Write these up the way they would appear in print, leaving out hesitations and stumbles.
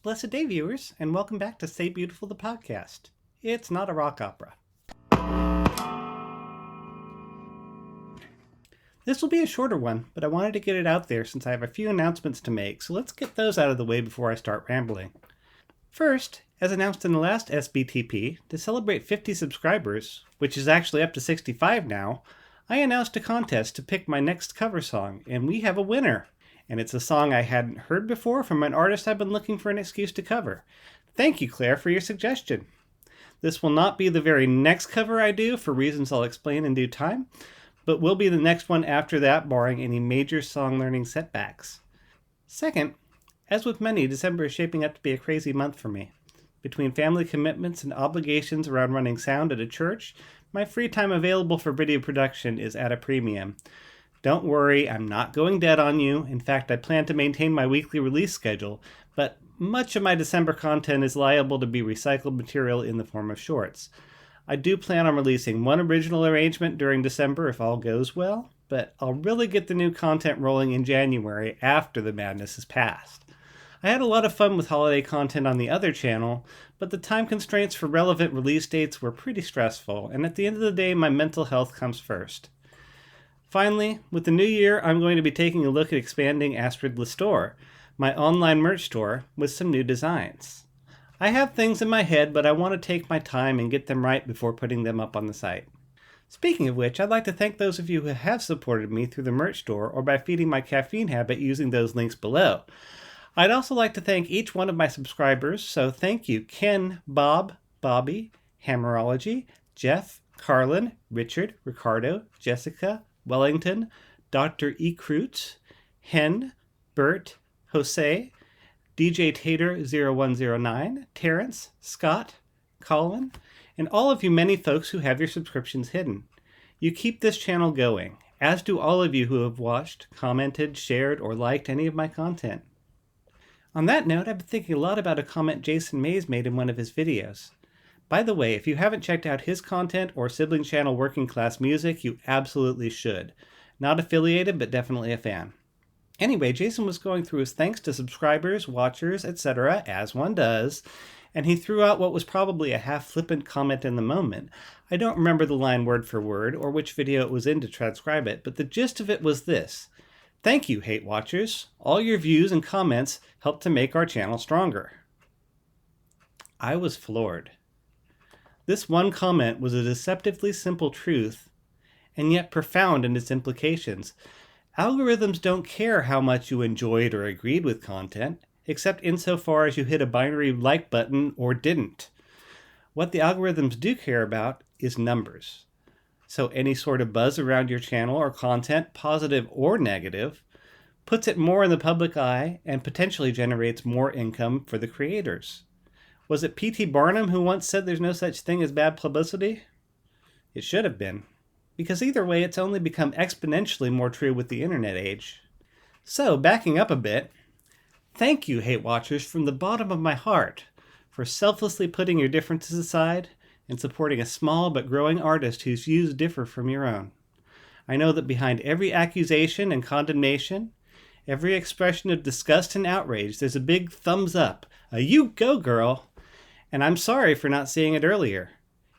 Blessed day, viewers, and welcome back to Say Beautiful the podcast. It's not a rock opera. This will be a shorter one, but I wanted to get it out there since I have a few announcements to make, so let's get those out of the way before I start rambling. First, as announced in the last SBtP, to celebrate 50 subscribers, which is actually up to 65 now, I announced a contest to pick my next cover song, and we have a winner. And it's a song I hadn't heard before from an artist I've been looking for an excuse to cover. Thank you, Claire, for your suggestion. This will not be the very next cover I do, for reasons I'll explain in due time, but will be the next one after that, barring any major song learning setbacks. Second, as with many, December is shaping up to be a crazy month for me. Between family commitments and obligations around running sound at a church, my free time available for video production is at a premium. Don't worry, I'm not going dead on you. In fact, I plan to maintain my weekly release schedule, but much of my December content is liable to be recycled material in the form of shorts. I do plan on releasing one original arrangement during December if all goes well, but I'll really get the new content rolling in January after the madness has passed. I had a lot of fun with holiday content on the other channel, but the time constraints for relevant release dates were pretty stressful, and at the end of the day, my mental health comes first. Finally, with the new year, I'm going to be taking a look at expanding Astrid Store, my online merch store, with some new designs. I have things in my head, but I want to take my time and get them right before putting them up on the site. Speaking of which, I'd like to thank those of you who have supported me through the merch store or by feeding my caffeine habit using those links below. I'd also like to thank each one of my subscribers, so thank you Ken, Bob, Bobby, Hammerology, Jeff, Carlin, Richard, Ricardo, Jessica, Wellington, Dr. E. Kreutz, Hen, Bert, Jose, DJ Tater 0109, Terrence, Scott, Colin, and all of you many folks who have your subscriptions hidden. You keep this channel going, as do all of you who have watched, commented, shared, or liked any of my content. On that note, I've been thinking a lot about a comment Jason Mays made in one of his videos. By the way, if you haven't checked out his content or sibling channel Working Class Music, you absolutely should. Not affiliated, but definitely a fan. Anyway, Jason was going through his thanks to subscribers, watchers, etc., as one does, and he threw out what was probably a half-flippant comment in the moment. I don't remember the line word for word or which video it was in to transcribe it, but the gist of it was this. Thank you, Hatewatchers. All your views and comments help to make our channel stronger. I was floored. This one comment was a deceptively simple truth, and yet profound in its implications. Algorithms don't care how much you enjoyed or agreed with content, except insofar as you hit a binary like button or didn't. What the algorithms do care about is numbers. So any sort of buzz around your channel or content, positive or negative, puts it more in the public eye and potentially generates more income for the creators. Was it P.T. Barnum who once said there's no such thing as bad publicity? It should have been, because either way it's only become exponentially more true with the internet age. So, backing up a bit, thank you, Hatewatchers, from the bottom of my heart for selflessly putting your differences aside and supporting a small but growing artist whose views differ from your own. I know that behind every accusation and condemnation, every expression of disgust and outrage, there's a big thumbs up, a you go girl, and I'm sorry for not seeing it earlier.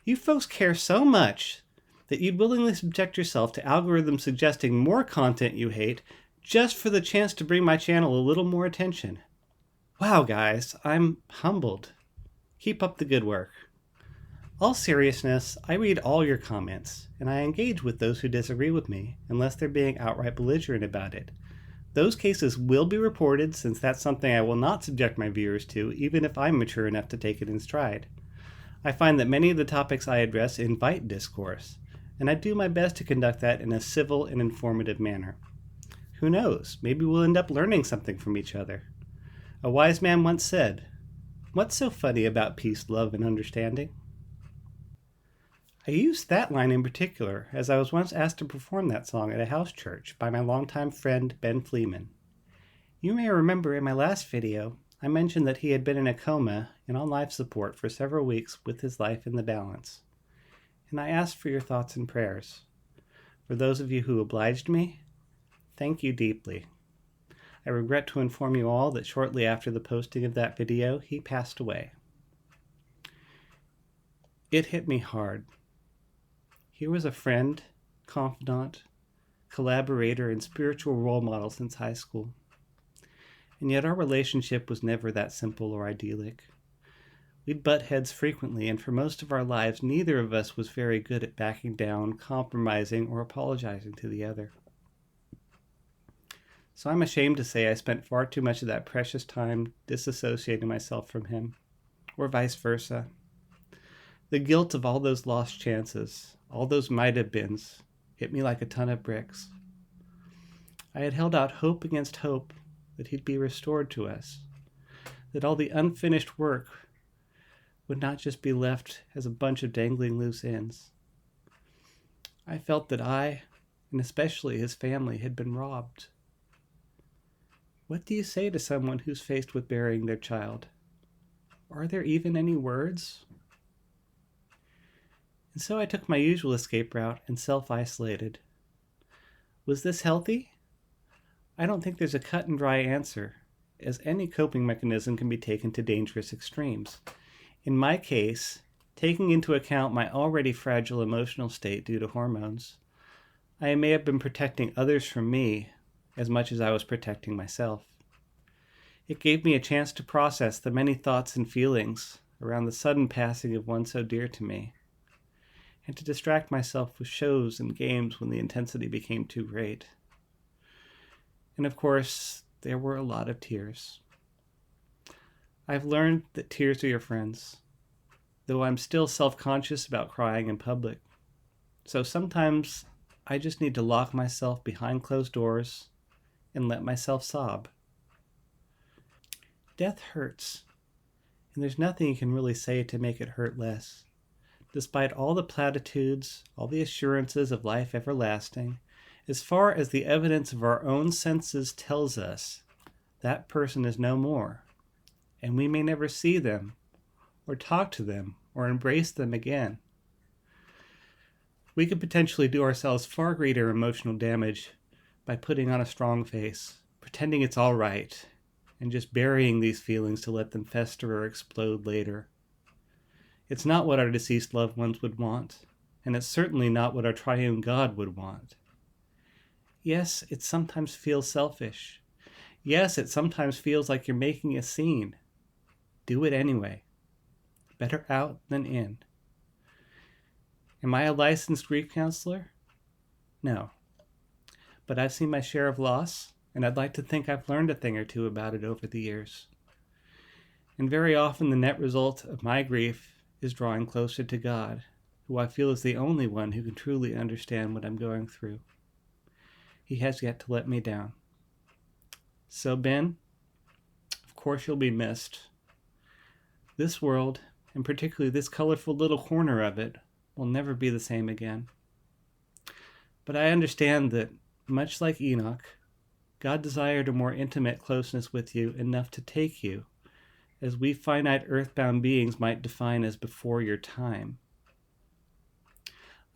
You folks care so much that you'd willingly subject yourself to algorithms suggesting more content you hate just for the chance to bring my channel a little more attention. Wow, guys, I'm humbled. Keep up the good work. All seriousness, I read all your comments, and I engage with those who disagree with me, unless they're being outright belligerent about it. Those cases will be reported, since that's something I will not subject my viewers to, even if I'm mature enough to take it in stride. I find that many of the topics I address invite discourse, and I do my best to conduct that in a civil and informative manner. Who knows, maybe we'll end up learning something from each other. A wise man once said, "What's so funny about peace, love, and understanding?" I used that line in particular as I was once asked to perform that song at a house church by my longtime friend Ben Fleeman. You may remember in my last video, I mentioned that he had been in a coma and on life support for several weeks with his life in the balance. And I asked for your thoughts and prayers. For those of you who obliged me, thank you deeply. I regret to inform you all that shortly after the posting of that video, he passed away. It hit me hard. He was a friend, confidant, collaborator, and spiritual role model since high school. And yet our relationship was never that simple or idyllic. We'd butt heads frequently, and for most of our lives, neither of us was very good at backing down, compromising, or apologizing to the other. So I'm ashamed to say I spent far too much of that precious time disassociating myself from him, or vice versa. The guilt of all those lost chances, all those might-have-beens, hit me like a ton of bricks. I had held out hope against hope that he'd be restored to us, that all the unfinished work would not just be left as a bunch of dangling loose ends. I felt that I, and especially his family, had been robbed. What do you say to someone who's faced with burying their child? Are there even any words? And so I took my usual escape route and self-isolated. Was this healthy? I don't think there's a cut and dry answer, as any coping mechanism can be taken to dangerous extremes. In my case, taking into account my already fragile emotional state due to hormones, I may have been protecting others from me as much as I was protecting myself. It gave me a chance to process the many thoughts and feelings around the sudden passing of one so dear to me, and to distract myself with shows and games when the intensity became too great. And of course, there were a lot of tears. I've learned that tears are your friends, though I'm still self-conscious about crying in public. So sometimes I just need to lock myself behind closed doors and let myself sob. Death hurts, and there's nothing you can really say to make it hurt less. Despite all the platitudes, all the assurances of life everlasting, as far as the evidence of our own senses tells us, that person is no more, and we may never see them, or talk to them, or embrace them again. We could potentially do ourselves far greater emotional damage by putting on a strong face, pretending it's all right, and just burying these feelings to let them fester or explode later. It's not what our deceased loved ones would want, and it's certainly not what our triune God would want. Yes, it sometimes feels selfish. Yes, it sometimes feels like you're making a scene. Do it anyway. Better out than in. Am I a licensed grief counselor? No. But I've seen my share of loss, and I'd like to think I've learned a thing or two about it over the years. And very often the net result of my grief is drawing closer to God, who I feel is the only one who can truly understand what I'm going through. He has yet to let me down. So Ben, of course you'll be missed. This world, and particularly this colorful little corner of it, will never be the same again. But I understand that, much like Enoch, God desired a more intimate closeness with you enough to take you, as we finite earthbound beings might define as before your time.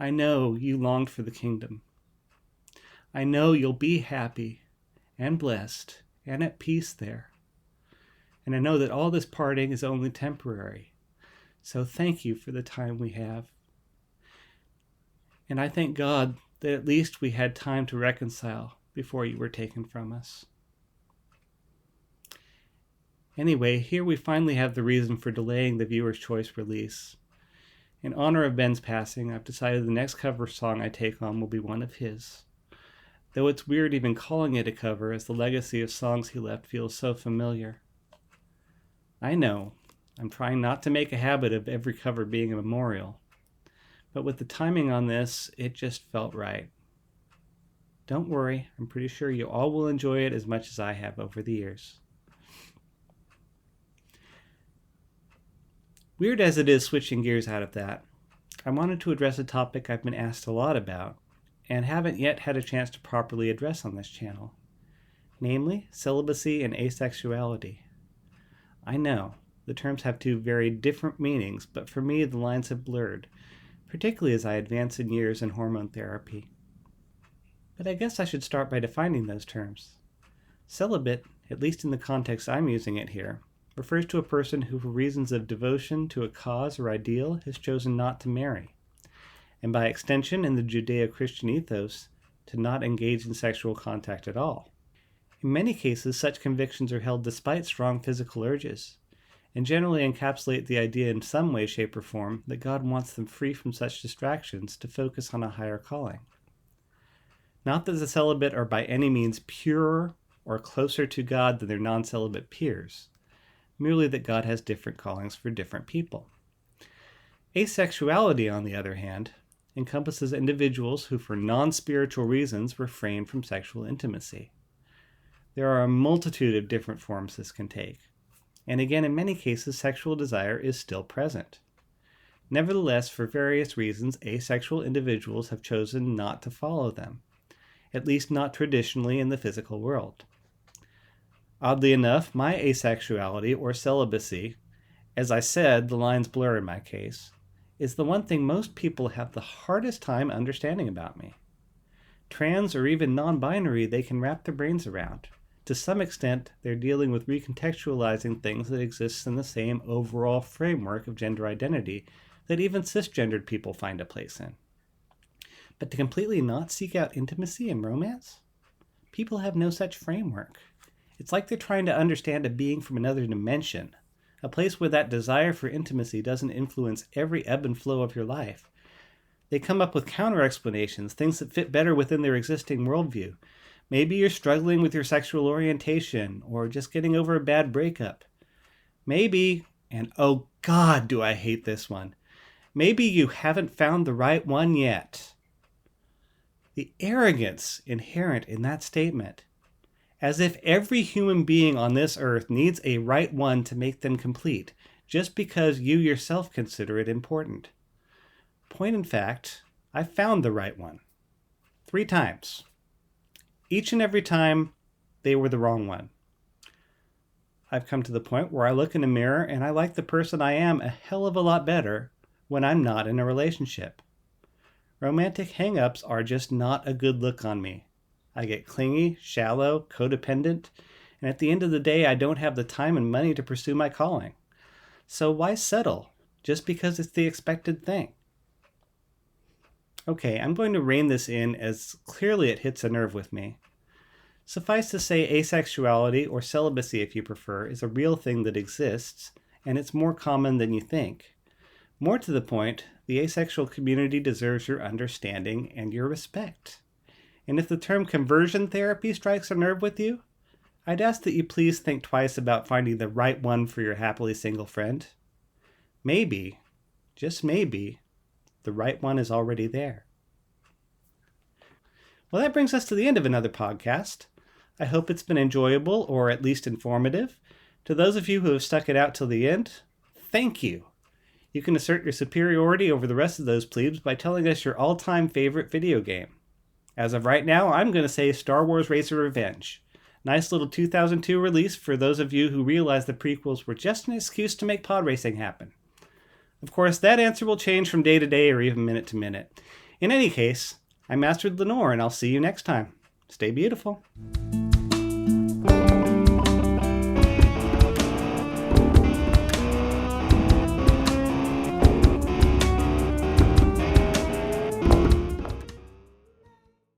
I know you longed for the kingdom. I know you'll be happy and blessed and at peace there. And I know that all this parting is only temporary. So thank you for the time we have. And I thank God that at least we had time to reconcile before you were taken from us. Anyway, here we finally have the reason for delaying the viewer's choice release. In honor of Ben's passing, I've decided the next cover song I take on will be one of his. Though it's weird even calling it a cover, as the legacy of songs he left feels so familiar. I know, I'm trying not to make a habit of every cover being a memorial, but with the timing on this, it just felt right. Don't worry, I'm pretty sure you all will enjoy it as much as I have over the years. Weird as it is switching gears out of that, I wanted to address a topic I've been asked a lot about, and haven't yet had a chance to properly address on this channel, namely celibacy and asexuality. I know, the terms have two very different meanings, but for me the lines have blurred, particularly as I advance in years in hormone therapy. But I guess I should start by defining those terms. Celibate, at least in the context I'm using it here, refers to a person who, for reasons of devotion to a cause or ideal, has chosen not to marry, and by extension in the Judeo-Christian ethos, to not engage in sexual contact at all. In many cases, such convictions are held despite strong physical urges, and generally encapsulate the idea in some way, shape, or form that God wants them free from such distractions to focus on a higher calling. Not that the celibate are by any means purer or closer to God than their non-celibate peers, merely that God has different callings for different people. Asexuality, on the other hand, encompasses individuals who for non-spiritual reasons refrain from sexual intimacy. There are a multitude of different forms this can take, and again, in many cases, sexual desire is still present. Nevertheless, for various reasons, asexual individuals have chosen not to follow them, at least not traditionally in the physical world. Oddly enough, my asexuality or celibacy, as I said, the lines blur in my case, is the one thing most people have the hardest time understanding about me. Trans or even non-binary, they can wrap their brains around. To some extent, they're dealing with recontextualizing things that exist in the same overall framework of gender identity that even cisgendered people find a place in. But to completely not seek out intimacy and romance? People have no such framework. It's like they're trying to understand a being from another dimension, a place where that desire for intimacy doesn't influence every ebb and flow of your life. They come up with counter-explanations, things that fit better within their existing worldview. Maybe you're struggling with your sexual orientation, or just getting over a bad breakup. Maybe, and oh God, do I hate this one, maybe you haven't found the right one yet. The arrogance inherent in that statement, as if every human being on this earth needs a right one to make them complete, just because you yourself consider it important. Point in fact, I found the right one. 3 times. Each and every time, they were the wrong one. I've come to the point where I look in a mirror and I like the person I am a hell of a lot better when I'm not in a relationship. Romantic hang-ups are just not a good look on me. I get clingy, shallow, codependent, and at the end of the day, I don't have the time and money to pursue my calling. So why settle, just because it's the expected thing? Okay, I'm going to rein this in as clearly it hits a nerve with me. Suffice to say, asexuality, or celibacy if you prefer, is a real thing that exists, and it's more common than you think. More to the point, the asexual community deserves your understanding and your respect. And if the term conversion therapy strikes a nerve with you, I'd ask that you please think twice about finding the right one for your happily single friend. Maybe, just maybe, the right one is already there. Well, that brings us to the end of another podcast. I hope it's been enjoyable, or at least informative. To those of you who have stuck it out till the end, thank you. You can assert your superiority over the rest of those plebes by telling us your all-time favorite video game. As of right now, I'm going to say Star Wars Razor Revenge. Nice little 2002 release for those of you who realize the prequels were just an excuse to make pod racing happen. Of course, that answer will change from day to day or even minute to minute. In any case, I'm Master Lenore, and I'll see you next time. Stay beautiful.